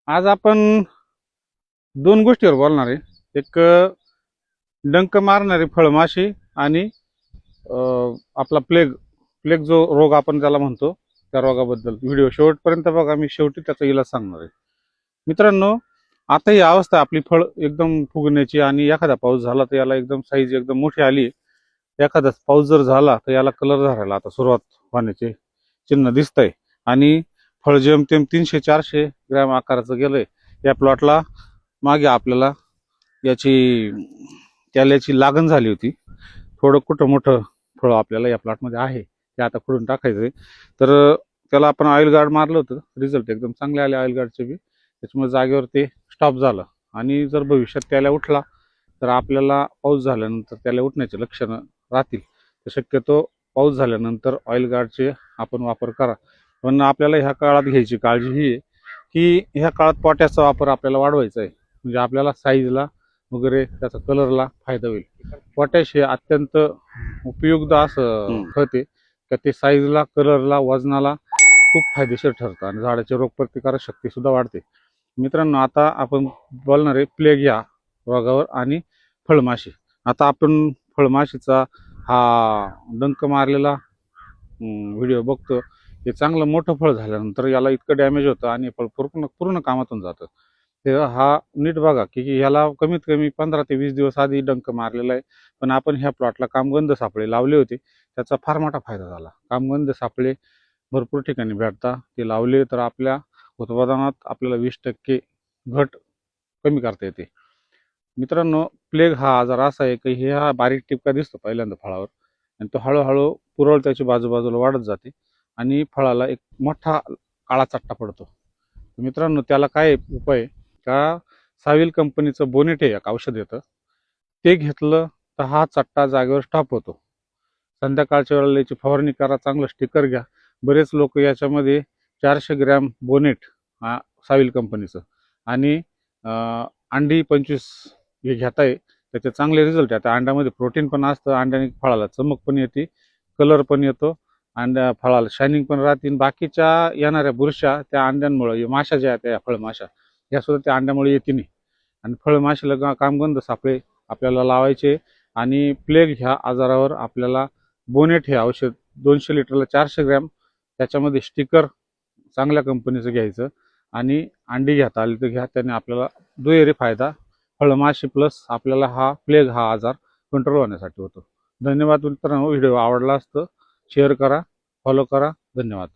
आज आपण दोन गोष्टीवर बोलणार आहे. एक डंक मारणारी फळमाशी आणि आपला प्लेग प्लेग जो रोग आपण त्याला म्हणतो त्या रोगाबद्दल व्हिडिओ शेवटपर्यंत बघा. मी शेवटी त्याचा इलाज सांगणार आहे. मित्रांनो, आता ही अवस्था आपली फळ एकदम फुगण्याची आणि एखादा पाऊस झाला तर याला एकदम साईज एकदम मोठी आली. एखादा पाऊस जर झाला तर याला कलर धरायला आता सुरुवात होण्याचे चिन्ह दिसतंय आणि फळ जेमतेम 300-400 ग्रॅम आकाराचं गेलंय. या प्लॉटला मागे आपल्याला याची त्याल्याची लागण झाली होती. थोडं कुठं मोठं फळ आपल्याला या प्लॉटमध्ये आहे, ते आता खुडून टाकायचंय. तर त्याला आपण ऑइल गार्ड मारलं होतं, रिझल्ट एकदम चांगले आले ऑइल गार्डचे बी. त्याच्यामुळे जागेवर ते स्टॉप झालं. आणि जर भविष्यात त्याला उठला तर आपल्याला पाऊस झाल्यानंतर त्याला उठण्याचे लक्षणं राहतील. तर शक्यतो पाऊस झाल्यानंतर ऑइल गार्डचे आपण वापर करा. पण आपल्याला ह्या काळात घ्यायची काळजी ही आहे की ह्या काळात पोटॅशचा वापर आपल्याला वाढवायचा आहे. म्हणजे आपल्याला साईजला वगैरे त्याचा कलरला फायदा होईल. पोटॅश हे अत्यंत उपयुक्त असं खत आहे का ते साईजला, कलरला, वजनाला खूप फायदेशीर ठरतं आणि झाडाची रोगप्रतिकारक शक्ती सुद्धा वाढते. मित्रांनो, आता आपण बोलणार आहे प्लेग या रोगावर आणि फळमाशी. आता आपण फळमाशीचा हा डंक मारलेला व्हिडिओ बघतो. हे चांगलं मोठं फळ झाल्यानंतर याला इतकं डॅमेज होतं आणि फळ पूर्ण कामातून जातं. ते हा नीट बघा की ह्याला कमीत कमी 15 ते 20 दिवस आधी डंक मारलेला आहे. पण आपण ह्या प्लॉटला कामगंध सापळे लावले होते, त्याचा फार मोठा फायदा झाला. कामगंध सापळे भरपूर ठिकाणी भेटतात. ते लावले तर आपल्या उत्पादनात आपल्याला 20% घट कमी करता येते. मित्रांनो, प्लेग हा आजार असा आहे की हा बारीक टिपका दिसतो पहिल्यांदा फळावर आणि तो हळूहळू पुरळ त्याची बाजूबाजूला वाढत जाते आणि फळाला एक मोठा काळा चट्टा पडतो. मित्रांनो, त्याला काय उपाय का साविल कंपनीचं बोनेट हे एक औषध येतं, ते घेतलं तर हा चट्टा जागेवर स्टॉप होतो. संध्याकाळच्या वेळेला याची फवारणी करा, चांगलं स्टिकर घ्या. बरेच लोक याच्यामध्ये 400 ग्रॅम बोनेट साविल कंपनीचं आणि अंडी 25 हे घेताय. त्याचे चांगले रिझल्ट आहे. त्या अंड्यामध्ये प्रोटीन पण असतं, अंड्याने फळाला चमक पण येते, कलर पण येतो, अंड्या फळाला शायनिंग पण राहते. बाकीच्या येणाऱ्या बुरशा त्या अंड्यांमुळे, माशा ज्या आहेत त्या फळमाशा या सुद्धा त्या अंड्यामुळे येते नाही. आणि फळमाशीला कामगंध सापळे आपल्याला लावायचे. आणि प्लेग ह्या आजारावर आपल्याला बोनेट हे औषध 200 लिटरला 400 ग्रॅम त्याच्यामध्ये स्टिकर चांगल्या कंपनीचं घ्यायचं आणि अंडी घेता आली तर घ्या. त्याने आपल्याला दुहेरी फायदा, फळमाशी प्लस आपल्याला हा प्लेग हा आजार कंट्रोल होण्यासाठी होतो. धन्यवाद मित्रांनो. व्हिडिओ आवडला असतं शेअर करा, फॉलो करा. धन्यवाद.